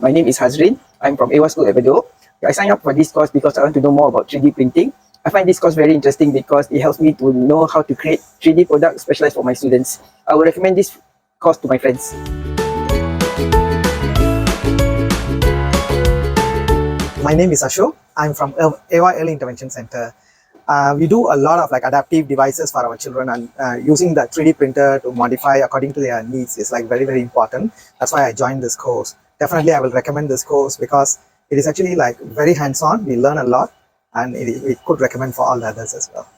My name is Hazrin. I'm from AWA School at Bedok. I signed up for this course because I want to know more about 3D printing. I find this course very interesting because it helps me to know how to create 3D products specialized for my students. I will recommend this course to my friends. My name is Ashok. I'm from AWA Early Intervention Center. We do a lot of adaptive devices for our children, and using the 3D printer to modify according to their needs is very, very important. That's why I joined this course. Definitely I will recommend this course because it is actually very hands-on. We learn a lot, and it could recommend for all the others as well.